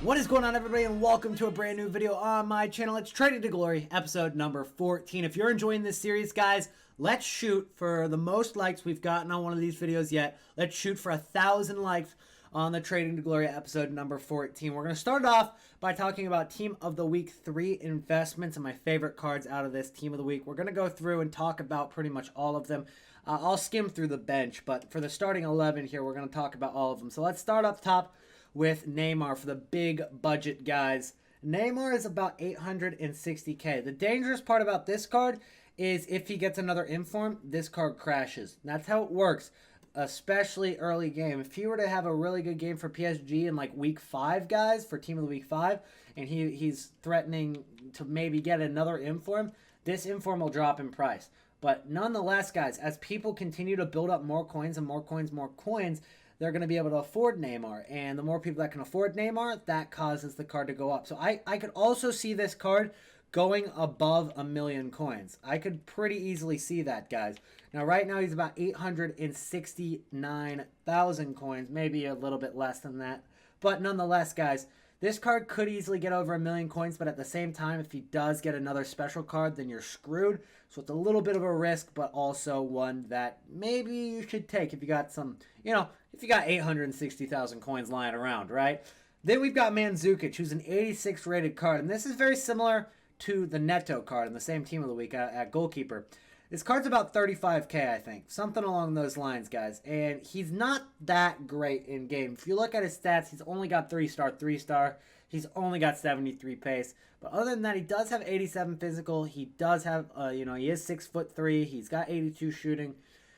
What is going on, everybody, and welcome to a brand new video on my channel. It's Trading to Glory, episode number 14. If you're enjoying this series, guys, let's shoot for the most likes we've gotten on one of these videos yet. Let's shoot for 1,000 likes on the Trading to Glory episode number 14. We're going to start off by talking about Team of the Week 3 investments and my favorite cards out of this Team of the Week. We're going to go through and talk about pretty much all of them. I'll skim through the bench, but for the starting 11 here, we're going to talk about all of them. So let's start up top with Neymar for the big budget guys. Neymar is about 860k. The dangerous part about this card is if he gets another inform, this card crashes. That's how it works, especially early game. If he were to have a really good game for PSG in like week 5, guys, for Team of the Week 5, and he's threatening to maybe get another inform, this inform will drop in price. But nonetheless, guys, as people continue to build up more coins and more coins, they're going to be able to afford Neymar. And the more people that can afford Neymar, that causes the card to go up. So I could also see this card going above 1 million coins. I could pretty easily see that, guys. Now, right now, he's about 869,000 coins. Maybe a little bit less than that. But nonetheless, guys, this card could easily get over 1 million coins, but at the same time, if he does get another special card, then you're screwed. So it's a little bit of a risk, but also one that maybe you should take if you got some, if you got 860,000 coins lying around, right? Then we've got Mandzukic, who's an 86 rated card, and this is very similar to the Neto card in the same Team of the Week at goalkeeper. This card's about 35k, I think. Something along those lines, guys. And he's not that great in game. If you look at his stats, he's only got 3-star. He's only got 73 pace. But other than that, he does have 87 physical. He does have, he is 6'3". He's got 82 shooting.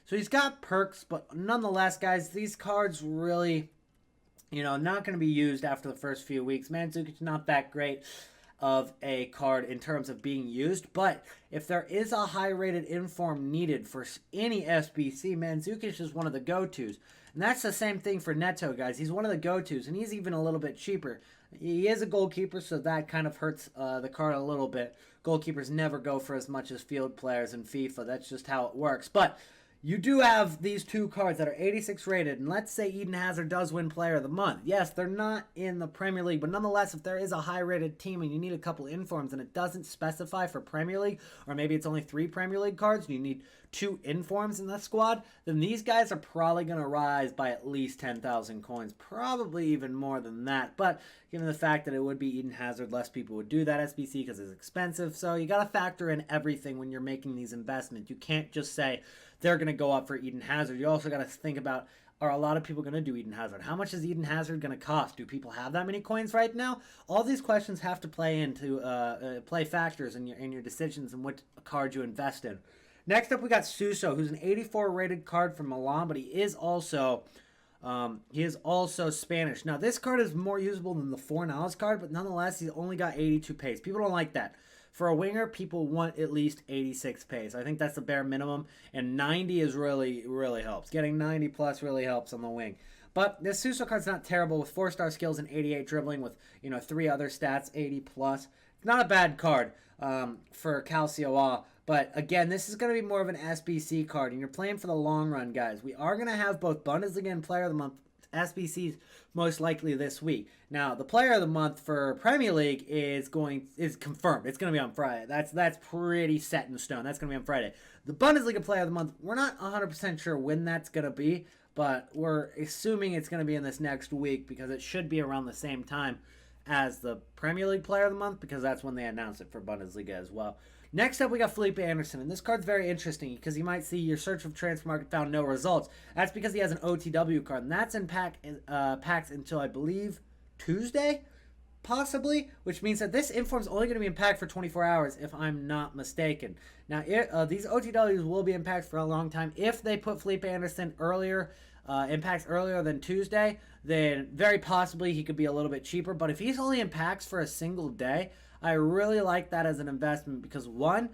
So he's got perks. But nonetheless, guys, these cards really, not going to be used after the first few weeks. Mandzukic's not that great of a card in terms of being used, but if there is a high rated inform needed for any SBC, Mandzukic is one of the go-tos. And that's the same thing for Neto, guys. He's one of the go-tos, and he's even a little bit cheaper. He is a goalkeeper, so that kind of hurts the card a little bit. Goalkeepers never go for as much as field players in FIFA. That's just how it works. But you do have these two cards that are 86 rated, and let's say Eden Hazard does win Player of the Month. Yes, they're not in the Premier League, but nonetheless, if there is a high-rated team and you need a couple informs and it doesn't specify for Premier League, or maybe it's only 3 Premier League cards and you need 2 informs in the squad, then these guys are probably going to rise by at least 10,000 coins, probably even more than that. But given the fact that it would be Eden Hazard, less people would do that SBC because it's expensive. So you got to factor in everything when you're making these investments. You can't just say they're going to go up for Eden Hazard. You also got to think about, are a lot of people going to do Eden Hazard? How much is Eden Hazard going to cost? Do people have that many coins right now? All these questions have to play into play factors in your decisions and what card you invest in. Next up, we got Suso, who's an 84 rated card from Milan, but he is also Spanish. Now, this card is more usable than the Fornals card, but nonetheless, he's only got 82 pace. People don't like that. For a winger, people want at least 86 pace. I think that's the bare minimum, and 90 is really helps. Getting 90 plus really helps on the wing. But this Suso card's not terrible with 4-star skills and 88 dribbling with 3 other stats, 80 plus. It's not a bad card for Calcio. But again, this is going to be more of an SBC card, and you're playing for the long run, guys. We are going to have both Bundesliga and Player of the Month SBCs most likely this week. Now, the Player of the Month for Premier League is confirmed. It's going to be on Friday. That's pretty set in stone. That's going to be on Friday. The Bundesliga Player of the Month, we're not 100% sure when that's going to be, but we're assuming it's going to be in this next week because it should be around the same time as the Premier League Player of the Month because that's when they announce it for Bundesliga as well. Next up, we got Felipe Anderson, and this card's very interesting because you might see your search of transfer market found no results. That's because he has an OTW card, and that's in packs until, I believe, Tuesday, possibly, which means that this inform is only going to be in pack for 24 hours, if I'm not mistaken. Now, these OTWs will be in packs for a long time. If they put Felipe Anderson earlier, in packs earlier than Tuesday, then very possibly he could be a little bit cheaper. But if he's only in packs for a single day, I really like that as an investment because, one,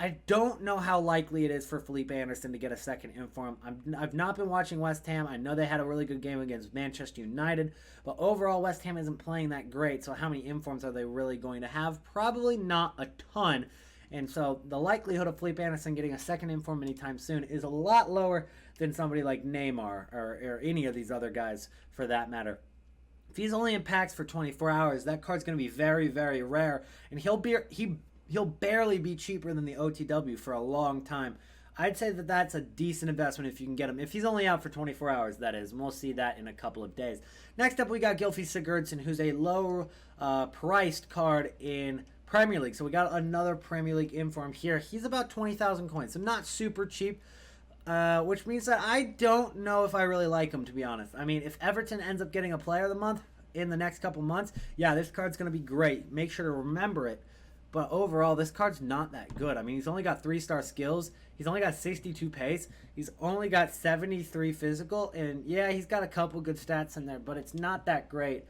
I don't know how likely it is for Felipe Anderson to get a second inform. I've not been watching West Ham. I know they had a really good game against Manchester United, but overall West Ham isn't playing that great, so how many informs are they really going to have? Probably not a ton. And so the likelihood of Felipe Anderson getting a second inform anytime soon is a lot lower than somebody like Neymar or any of these other guys for that matter. he's only in packs for 24 hours, that card's going to be very, very rare, and he'll barely be cheaper than the OTW for a long time. I'd say that that's a decent investment if you can get him. If he's only out for 24 hours, that is. And we'll see that in a couple of days. Next up, we got Gylfi Sigurdsson, who's a low-priced card in Premier League. So we got another Premier League inform here. He's about 20,000 coins, so not super cheap, which means that I don't know if I really like him, to be honest. I mean, if Everton ends up getting a Player of the Month in the next couple months, yeah, this card's going to be great. Make sure to remember it. But overall, this card's not that good. I mean, he's only got 3-star skills. He's only got 62 pace. He's only got 73 physical. And yeah, he's got a couple good stats in there, but it's not that great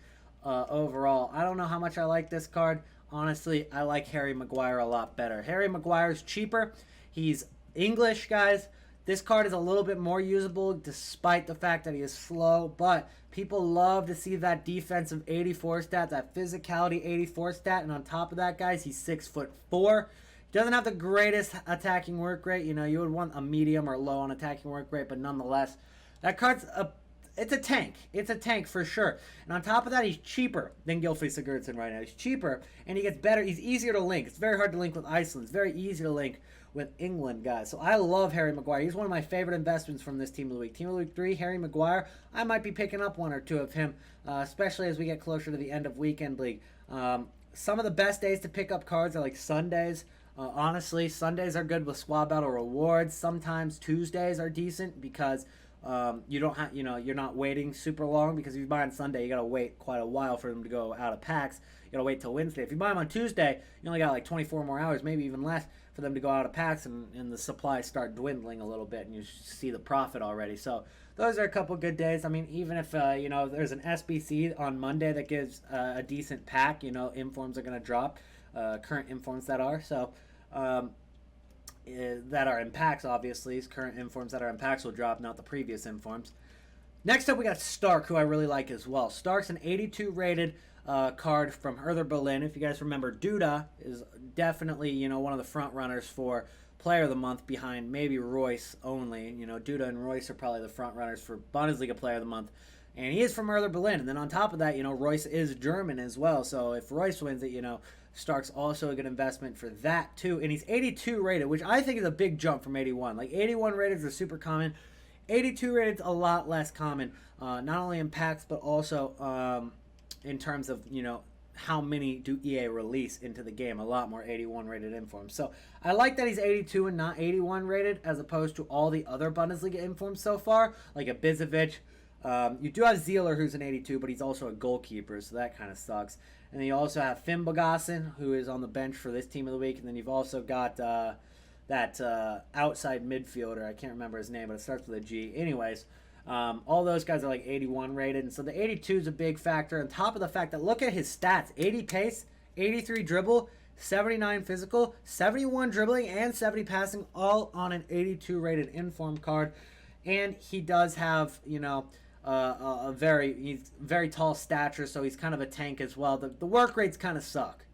overall. I don't know how much I like this card. Honestly, I like Harry Maguire a lot better. Harry Maguire's cheaper. He's English, guys. This card is a little bit more usable despite the fact that he is slow, but people love to see that defensive 84 stat, that physicality 84 stat, and on top of that, guys, he's 6'4". He doesn't have the greatest attacking work rate. You know, you would want a medium or low on attacking work rate, but nonetheless, that card's it's a tank. It's a tank for sure. And on top of that, he's cheaper than Gylfi Sigurdsson right now. He's cheaper, and he gets better. He's easier to link. It's very hard to link with Iceland. It's very easy to link with England, guys. So I love Harry Maguire. He's one of my favorite investments from this Team of the Week. Team of the Week 3, Harry Maguire. I might be picking up 1 or 2 of him, especially as we get closer to the end of Weekend League. Some of the best days to pick up cards are like Sundays. Honestly, Sundays are good with Squad Battle rewards. Sometimes Tuesdays are decent because you don't have, you're not waiting super long, because if you buy on Sunday, you gotta wait quite a while for them to go out of packs. You gotta wait till Wednesday. If you buy them on Tuesday, you only got like 24 more hours, maybe even less, for them to go out of packs, and the supplies start dwindling a little bit, and you see the profit already. So those are a couple good days. I mean, even if there's an SBC on Monday that gives a decent pack, informs are gonna drop, current informs that are so. That are in packs, obviously. Current informs that are in packs will drop, not the previous informs. Next up, we got Stark, who I really like as well. Stark's an 82 rated card from Hertha Berlin. If you guys remember, Duda is definitely, one of the front runners for Player of the Month, behind maybe Royce only. Duda and Royce are probably the front runners for Bundesliga Player of the Month. And he is from Hertha Berlin. And then on top of that, Royce is German as well. So if Royce wins it, Stark's also a good investment for that too. And he's 82 rated, which I think is a big jump from 81. Like 81 rated are super common. 82 rated is a lot less common, not only in packs, but also in terms of, how many do EA release into the game. A lot more 81 rated informs. So I like that he's 82 and not 81 rated, as opposed to all the other Bundesliga informs so far, like a Bizovic. You do have Zieler, who's an 82, but he's also a goalkeeper, so that kind of sucks. And then you also have Finn Bogason, who is on the bench for this Team of the Week. And then you've also got that outside midfielder. I can't remember his name, but it starts with a G. Anyways, all those guys are like 81 rated. And so the 82 is a big factor. On top of the fact that, look at his stats. 80 pace, 83 dribble, 79 physical, 71 dribbling, and 70 passing, all on an 82 rated inform card. And he does have, he's very tall stature, so he's kind of a tank as well. The work rates kind of suck.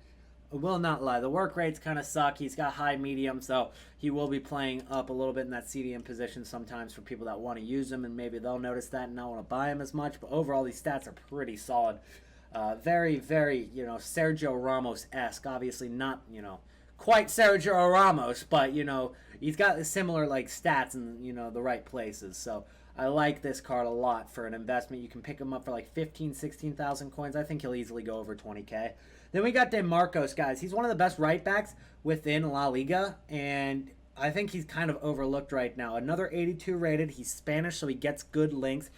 I will not lie. The work rates kind of suck. He's got high medium, so he will be playing up a little bit in that CDM position sometimes for people that want to use him, and maybe they'll notice that and not want to buy him as much. But overall, these stats are pretty solid. Very, very, Sergio Ramos-esque. Obviously not, quite Sergio Ramos, but, he's got similar, stats in, the right places. So I like this card a lot for an investment. You can pick him up for 16,000 coins. I think he'll easily go over 20K. Then we got DeMarcos, guys. He's one of the best right backs within La Liga, and I think he's kind of overlooked right now. Another 82 rated. He's Spanish, so he gets good links.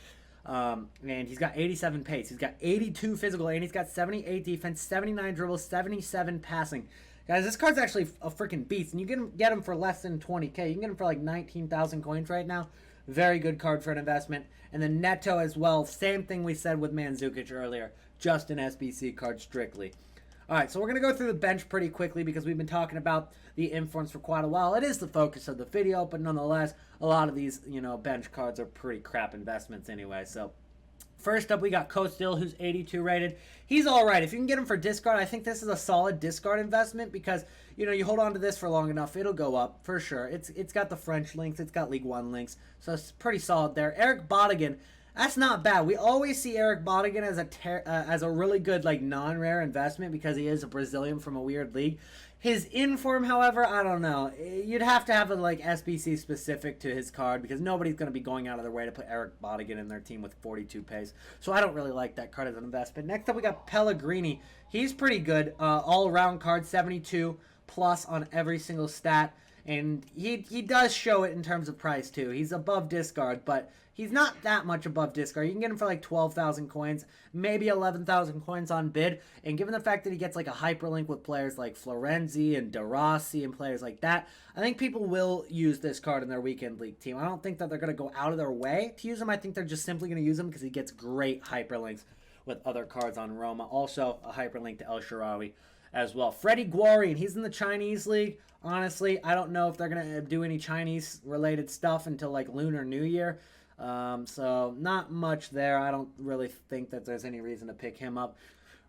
And he's got 87 pace. He's got 82 physical, and he's got 78 defense, 79 dribbles, 77 passing. Guys, this card's actually a freaking beast, and you can get him for less than 20K. You can get him for 19,000 coins right now. Very good card for an investment. And then Neto as well. Same thing we said with Mandzukic earlier. Just an SBC card strictly. All right, so we're going to go through the bench pretty quickly because we've been talking about the informs for quite a while. It is the focus of the video, but nonetheless, a lot of these, bench cards are pretty crap investments anyway. So first up, we got Kostil, who's 82 rated. He's all right. If you can get him for discard, I think this is a solid discard investment because, you hold on to this for long enough, it'll go up for sure. It's got the French links. It's got League One links, so it's pretty solid there. Eric Bodigan, That's not bad. We always see Eric Bodigan as a really good like non-rare investment because he is a Brazilian from a weird league. His inform, however, I don't know. You'd have to have a like SBC specific to his card because nobody's going to be going out of their way to put Eric Bodigan in their team with 42 pace. So I don't really like that card as an investment. Next up, we got Pellegrini. He's pretty good. All-around card, 72 plus on every single stat. And he does show it in terms of price, too. He's above discard, but he's not that much above discard. You can get him for like 12,000 coins, maybe 11,000 coins on bid. And given the fact that he gets like a hyperlink with players like Florenzi and De Rossi and players like that, I think people will use this card in their weekend league team. I don't think that they're going to go out of their way to use him. I think they're just simply going to use him because he gets great hyperlinks with other cards on Roma. Also, a hyperlink to El Shaarawy as well. Freddie Guarine, he's in the Chinese league. Honestly, I don't know if they're going to do any Chinese-related stuff until like Lunar New Year. So not much there. I don't really think that there's any reason to pick him up.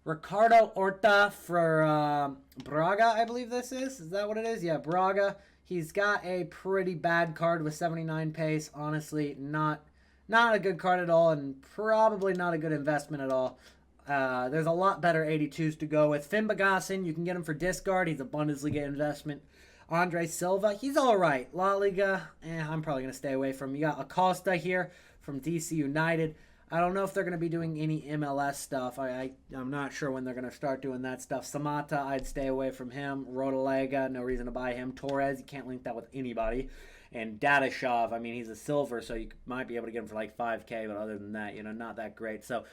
Ricardo Horta for Braga, I believe this is. Is that what it is? Yeah, Braga. He's got a pretty bad card with 79 pace. Honestly, not a good card at all and probably not a good investment at all. There's a lot better 82s to go with. Finn Bagasin, you can get him for discard. He's a Bundesliga investment. Andre Silva, he's all right. La Liga, I'm probably going to stay away from him. You got Acosta here from DC United. I don't know if they're going to be doing any MLS stuff. I'm not sure when they're going to start doing that stuff. Samata, I'd stay away from him. Rodalega, no reason to buy him. Torres, you can't link that with anybody. And Dadashov, I mean, he's a silver, so you might be able to get him for like 5K, but other than that, not that great. So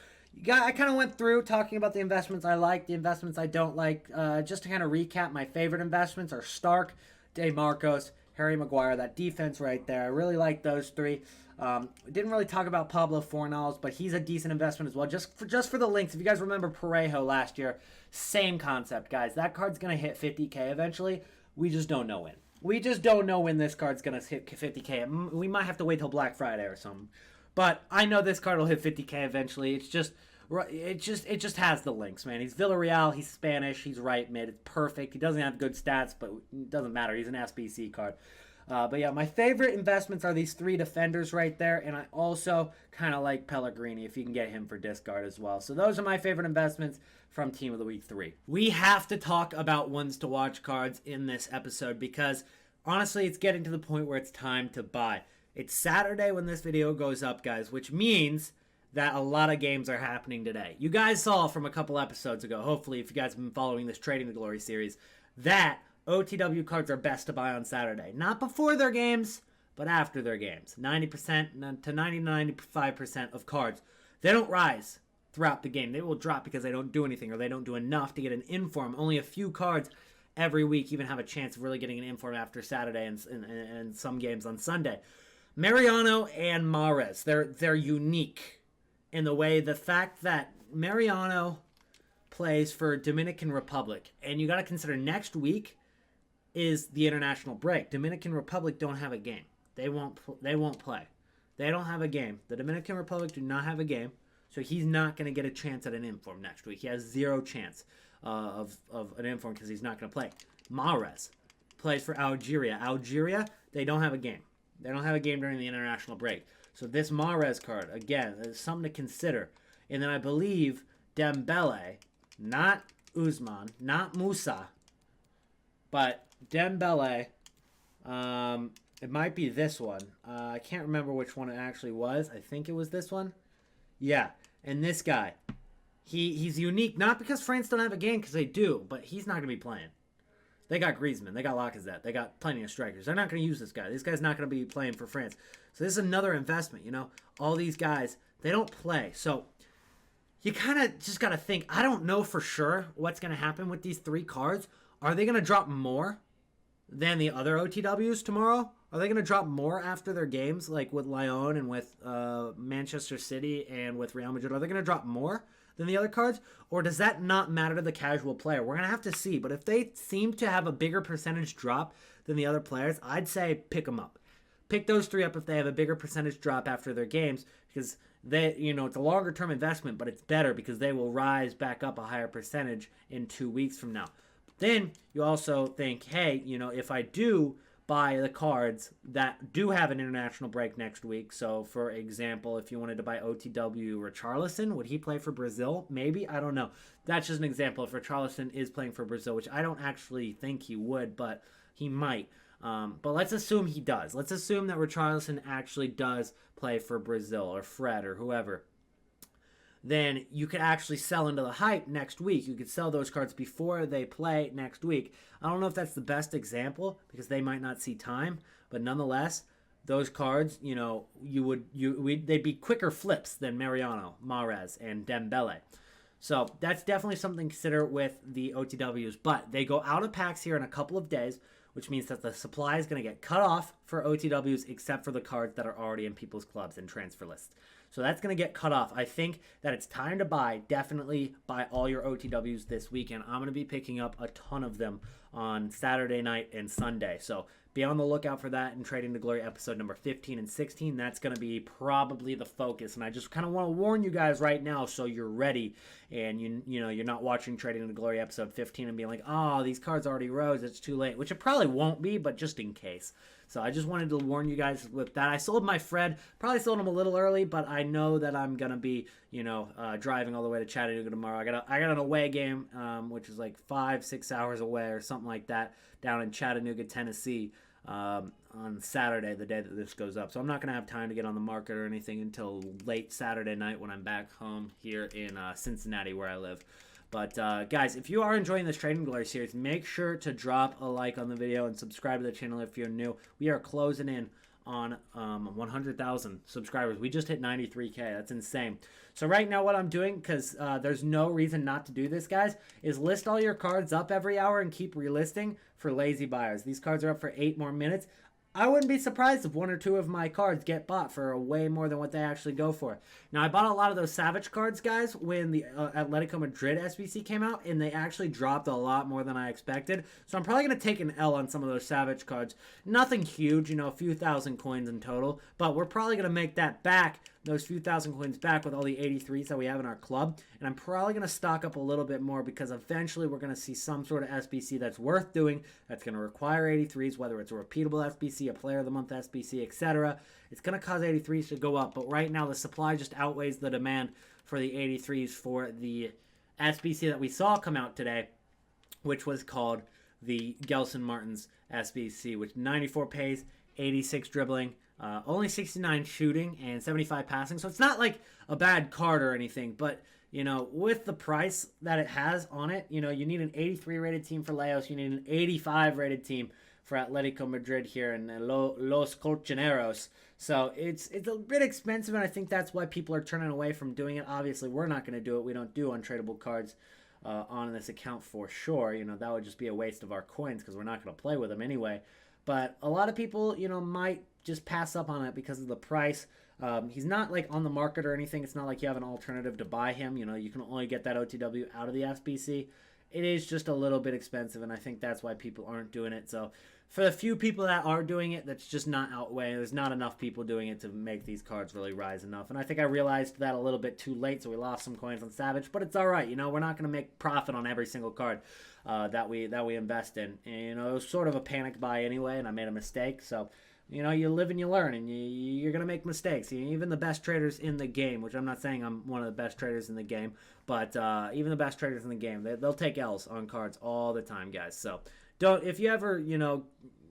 I kind of went through talking about the investments I like, the investments I don't like. Just to kind of recap, my favorite investments are Stark, DeMarcos, Harry Maguire, that defense right there. I really like those three. Didn't really talk about Pablo Fornals, but he's a decent investment as well. Just for the links, if you guys remember Parejo last year, same concept, guys. That card's going to hit 50K eventually. We just don't know when. We just don't know when this card's going to hit 50K. We might have to wait till Black Friday or something. But I know this card will hit 50K eventually. It just has the links, man. He's Villarreal. He's Spanish. He's right mid. It's perfect. He doesn't have good stats, but it doesn't matter. He's an SBC card. But yeah, my favorite investments are these three defenders right there, and I also kind of like Pellegrini if you can get him for discard as well. So those are my favorite investments from Team of the Week 3. We have to talk about ones to watch cards in this episode because honestly, it's getting to the point where it's time to buy. It's Saturday when this video goes up, guys, which means that a lot of games are happening today. You guys saw from a couple episodes ago, hopefully, if you guys have been following this Trading the Glory series, that OTW cards are best to buy on Saturday. Not before their games, but after their games. 90% to 95% of cards, they don't rise throughout the game. They will drop because they don't do anything or they don't do enough to get an inform. Only a few cards every week even have a chance of really getting an inform after Saturday and some games on Sunday. Mariano and Mahrez, they're unique in the fact that Mariano plays for Dominican Republic, and you got to consider next week is the international break. Dominican Republic don't have a game. They won't play. They don't have a game. The Dominican Republic do not have a game, so he's not going to get a chance at an inform next week. He has zero chance of an inform because he's not going to play. Mahrez plays for Algeria. Algeria, they don't have a game. They don't have a game during the international break. So this Mahrez card, again, is something to consider. And then I believe Dembele, not Usman, not Musa, but Dembele, it might be this one. I can't remember which one it actually was. I think it was this one. Yeah, and this guy, he's unique, not because France don't have a game, because they do, but he's not going to be playing. They got Griezmann. They got Lacazette. They got plenty of strikers. They're not going to use this guy. This guy's not going to be playing for France. So this is another investment, All these guys, they don't play. So you kind of just got to think, I don't know for sure what's going to happen with these three cards. Are they going to drop more than the other OTWs tomorrow? Are they going to drop more after their games, like with Lyon and with Manchester City and with Real Madrid? Are they going to drop more than the other cards? Or does that not matter to the casual player? We're going to have to see. But if they seem to have a bigger percentage drop than the other players, I'd say pick them up. Pick those three up if they have a bigger percentage drop after their games, because it's a longer term investment, but it's better because they will rise back up a higher percentage in 2 weeks from now. But then you also think, hey, if I do buy the cards that do have an international break next week. So, for example, if you wanted to buy OTW Richarlison, would he play for Brazil? Maybe. I don't know. That's just an example. If Richarlison is playing for Brazil, which I don't actually think he would, but he might. But let's assume he does. Let's assume that Richarlison actually does play for Brazil or Fred or whoever. Then you could actually sell into the hype next week. You could sell those cards before they play next week. I don't know if that's the best example because they might not see time, but nonetheless, those cards, they'd be quicker flips than Mariano, Mahrez, and Dembele. So that's definitely something to consider with the OTWs. But they go out of packs here in a couple of days, which means that the supply is going to get cut off for OTWs except for the cards that are already in people's clubs and transfer lists. So that's going to get cut off. I think that it's time to buy. Definitely buy all your OTWs this weekend. I'm going to be picking up a ton of them on Saturday night and Sunday. So be on the lookout for that in Trading to Glory episode number 15 and 16. That's going to be probably the focus. And I just kind of want to warn you guys right now so you're ready. And you're not watching Trading to Glory episode 15 and being like, oh, these cards already rose. It's too late. Which it probably won't be, but just in case. So I just wanted to warn you guys with that. I sold my Fred. Probably sold him a little early, but I know that I'm going to be, driving all the way to Chattanooga tomorrow. I got an away game, which is like 5-6 hours away or something like that, down in Chattanooga, Tennessee, on Saturday, the day that this goes up. So I'm not going to have time to get on the market or anything until late Saturday night when I'm back home here in Cincinnati, where I live. But, guys, if you are enjoying this Trading Glory series, make sure to drop a like on the video and subscribe to the channel if you're new. We are closing in on 100,000 subscribers. We just hit 93K. That's insane. So right now what I'm doing, because there's no reason not to do this, guys, is list all your cards up every hour and keep relisting for lazy buyers. These cards are up for 8 more minutes. I wouldn't be surprised if 1 or 2 of my cards get bought for way more than what they actually go for. Now, I bought a lot of those Savage cards, guys, when the Atletico Madrid SBC came out, and they actually dropped a lot more than I expected. So I'm probably going to take an L on some of those Savage cards. Nothing huge, a few thousand coins in total, but we're probably going to make that back, those few thousand coins back with all the 83s that we have in our club. And I'm probably going to stock up a little bit more because eventually we're going to see some sort of SBC that's worth doing, that's going to require 83s, whether it's a repeatable SBC, a player of the month SBC, etc. It's going to cause 83s to go up, but right now the supply just outweighs the demand for the 83s for the SBC that we saw come out today, which was called the Gelson Martins SBC, which 94 pace, 86 dribbling, only 69 shooting, and 75 passing. So it's not like a bad card or anything, but with the price that it has on it, you need an 83 rated team for Leos, you need an 85 rated team for Atletico Madrid here in Los Colchoneros. So it's a bit expensive, and I think that's why people are turning away from doing it. Obviously, we're not going to do it. We don't do untradeable cards on this account for sure. That would just be a waste of our coins because we're not going to play with them anyway. But a lot of people, might just pass up on it because of the price. He's not like on the market or anything. It's not like you have an alternative to buy him. You can only get that OTW out of the SBC. It is just a little bit expensive, and I think that's why people aren't doing it. So for the few people that are doing it, that's just not outweighing. There's not enough people doing it to make these cards really rise enough. And I think I realized that a little bit too late, so we lost some coins on Savage. But it's all right. We're not going to make profit on every single card that we invest in. And, it was sort of a panic buy anyway, and I made a mistake. So, you live and you learn, and you're going to make mistakes. Even the best traders in the game, which I'm not saying I'm one of the best traders in the game, but even the best traders in the game, they'll take L's on cards all the time, guys. So if you ever,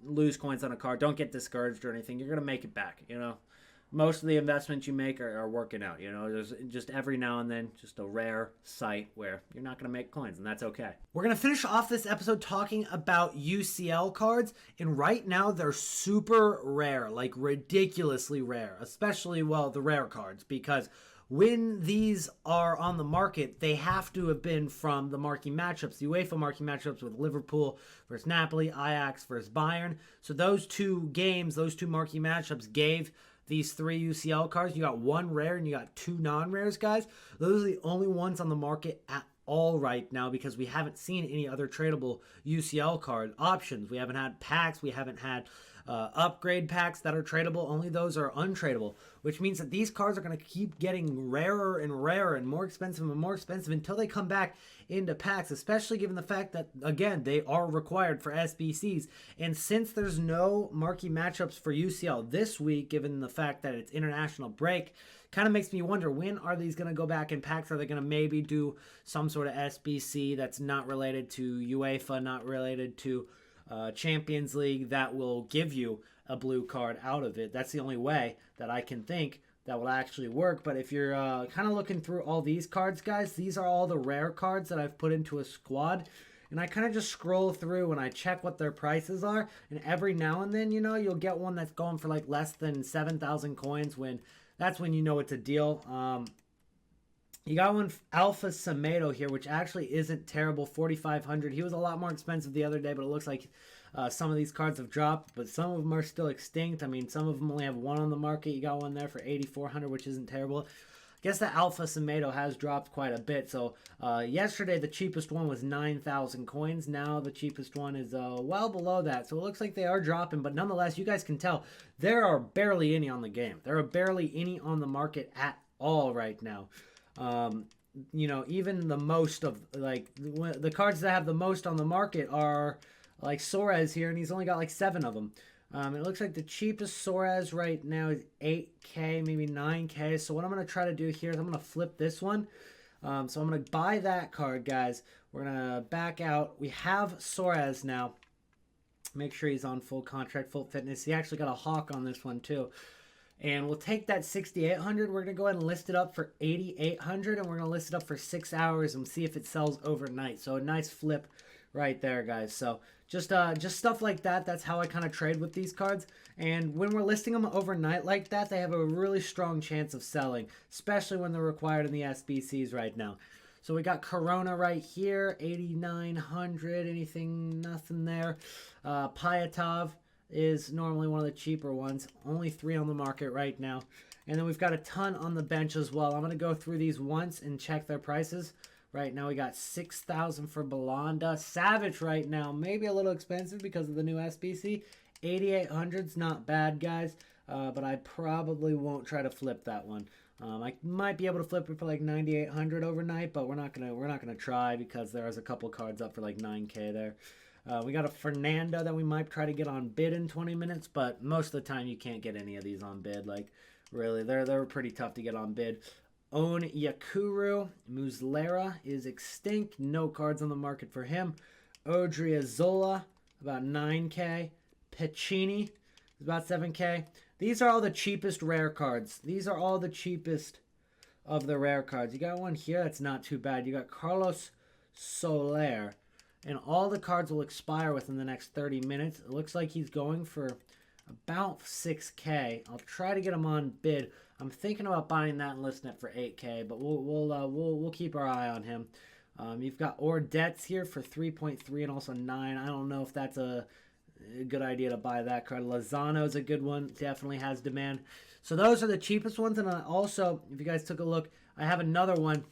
lose coins on a card, don't get discouraged or anything. You're going to make it back, Most of the investments you make are working out, There's just every now and then just a rare site where you're not going to make coins, and that's okay. We're going to finish off this episode talking about UCL cards, and right now they're super rare, like ridiculously rare, especially, the rare cards, because when these are on the market, they have to have been from the marquee matchups, the UEFA marquee matchups with Liverpool versus Napoli, Ajax versus Bayern. So those two games, those two marquee matchups gave these 3 UCL cards. You got 1 rare and you got 2 non-rares, guys. Those are the only ones on the market at all right now because we haven't seen any other tradable UCL card options. We haven't had packs. We haven't had upgrade packs that are tradable. Only those are untradable, which means that these cards are going to keep getting rarer and rarer and more expensive until they come back into packs, especially given the fact that, again, they are required for SBCs. And since there's no marquee matchups for UCL this week, given the fact that it's international break, kind of makes me wonder, when are these going to go back in packs? Are they going to maybe do some sort of SBC that's not related to UEFA, not related to Champions League, that will give you a blue card out of it? That's the only way that I can think that will actually work. But if you're kind of looking through all these cards, guys, these are all the rare cards that I've put into a squad. And I kind of just scroll through and I check what their prices are. And every now and then, you know, you'll get one that's going for like less than 7,000 coins. That's when you know it's a deal. You got one Alpha Semedo here, which actually isn't terrible, 4,500. He was a lot more expensive the other day, but it looks like some of these cards have dropped, but some of them are still extinct. I mean, some of them only have one on the market. You got one there for 8,400, which isn't terrible. I guess the Alpha Semedo has dropped quite a bit. So yesterday, the cheapest one was 9,000 coins. Now the cheapest one is well below that. So it looks like they are dropping, but nonetheless, you guys can tell there are barely any on the game. There are barely any on the market at all right now. You know, even the most of, like, the cards that have the most on the market are like Suarez here, and he's only got like 7 of them. It looks like the cheapest Suarez right now is 8K, maybe 9K. So what I'm going to try to do here is I'm going to flip this one. So I'm going to buy that card, guys. We're going to back out. We have Suarez now. Make sure he's on full contract, full fitness. He actually got a hawk on this one too. And we'll take that 6,800. We're going to go ahead and list it up for 8,800. And we're going to list it up for 6 hours and see if it sells overnight. So a nice flip right there, guys. So just stuff like that. That's how I kind of trade with these cards. And when we're listing them overnight like that, they have a really strong chance of selling, especially when they're required in the SBCs right now. So we got Corona right here, 8,900. Anything, nothing there. Pyatov is normally one of the cheaper ones. Only 3 on the market right now. And then we've got a ton on the bench as well. I'm going to go through these once and check their prices. Right now we got 6,000 for Belanda. Savage right now, maybe a little expensive because of the new SBC. 8,800's not bad, guys. But I probably won't try to flip that one. I might be able to flip it for like 9,800 overnight, but we're not gonna try because there's a couple cards up for like 9K there. We got a Fernando that we might try to get on bid in 20 minutes, but most of the time you can't get any of these on bid. Like, really, they're pretty tough to get on bid. On Yakuru, Muslera is extinct. No cards on the market for him. Odriozola, about 9K. Piccini is about 7K. These are all the cheapest rare cards. These are all the cheapest of the rare cards. You got one here that's not too bad. You got Carlos Soler. And all the cards will expire within the next 30 minutes. It looks like he's going for about 6K. I'll try to get him on bid. I'm thinking about buying that and listing it for 8K, but we'll keep our eye on him. You've got Ordets here for 3.3 and also 9. I don't know if that's a good idea to buy that card. Lozano is a good one. Definitely has demand. So those are the cheapest ones. And also, if you guys took a look, I have another one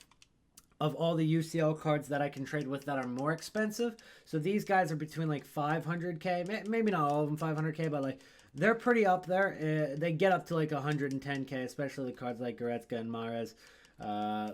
of all the UCL cards that I can trade with that are more expensive. So these guys are between like 500K, maybe not all of them 500K, but like they're pretty up there. They get up to like 110K, especially the cards like Goretzka and Mahrez.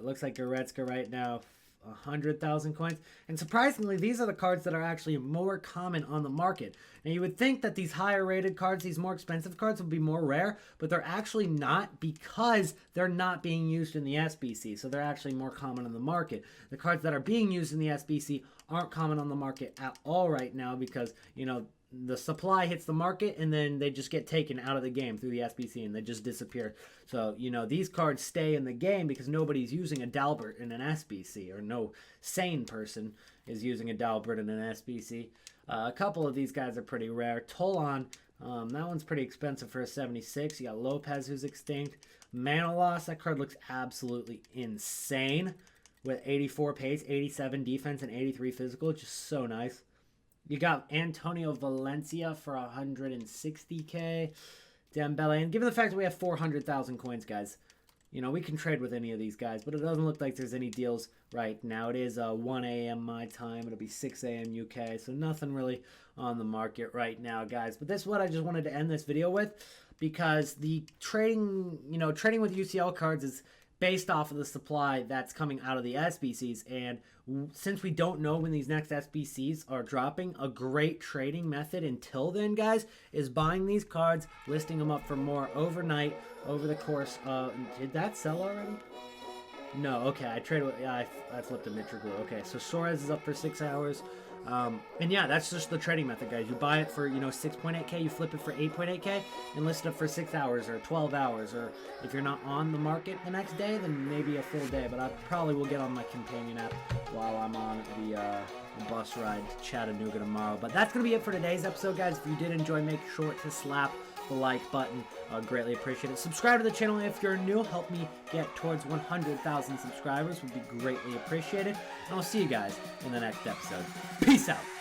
Looks like Goretzka right now, 100,000 coins. And surprisingly, these are the cards that are actually more common on the market. And you would think that these higher rated cards, these more expensive cards, would be more rare, but they're actually not because they're not being used in the SBC. So they're actually more common on the market. The cards that are being used in the SBC aren't common on the market at all right now because, you know, the supply hits the market and then they just get taken out of the game through the SBC and they just disappear. So, you know, these cards stay in the game because nobody's using a Dalbert in an SBC, or no sane person is using a Dalbert in an SBC. A couple of these guys are pretty rare. Tolan, that one's pretty expensive for a 76. You got Lopez, who's extinct. Manolas, that card looks absolutely insane with 84 pace, 87 defense, and 83 physical. Just so nice. You got Antonio Valencia for 160K. Dembele. And given the fact that we have 400,000 coins, guys, you know, we can trade with any of these guys, but it doesn't look like there's any deals right now. It is 1 a.m. my time. It'll be 6 a.m. UK, so nothing really on the market right now, guys. But this is what I just wanted to end this video with, because the trading, you know, trading with UCL cards is based off of the supply that's coming out of the SBCs. And since we don't know when these next SBCs are dropping, a great trading method until then, guys, is buying these cards, listing them up for more overnight over the course of... Did that sell already? No, okay, I traded with... Yeah, I flipped a Mitroglou. Okay, so Suarez is up for 6 hours. And yeah, that's just the trading method, guys. You buy it for, you know, 6.8K, you flip it for 8.8K, and list it up for 6 hours or 12 hours. Or if you're not on the market the next day, then maybe a full day. But I probably will get on my companion app while I'm on the bus ride to Chattanooga tomorrow. But that's going to be it for today's episode, guys. If you did enjoy, make sure to slap the like button. Greatly appreciate it. Subscribe to the channel if you're new. Help me get towards 100,000 subscribers. Would be greatly appreciated. And I'll see you guys in the next episode. Peace out.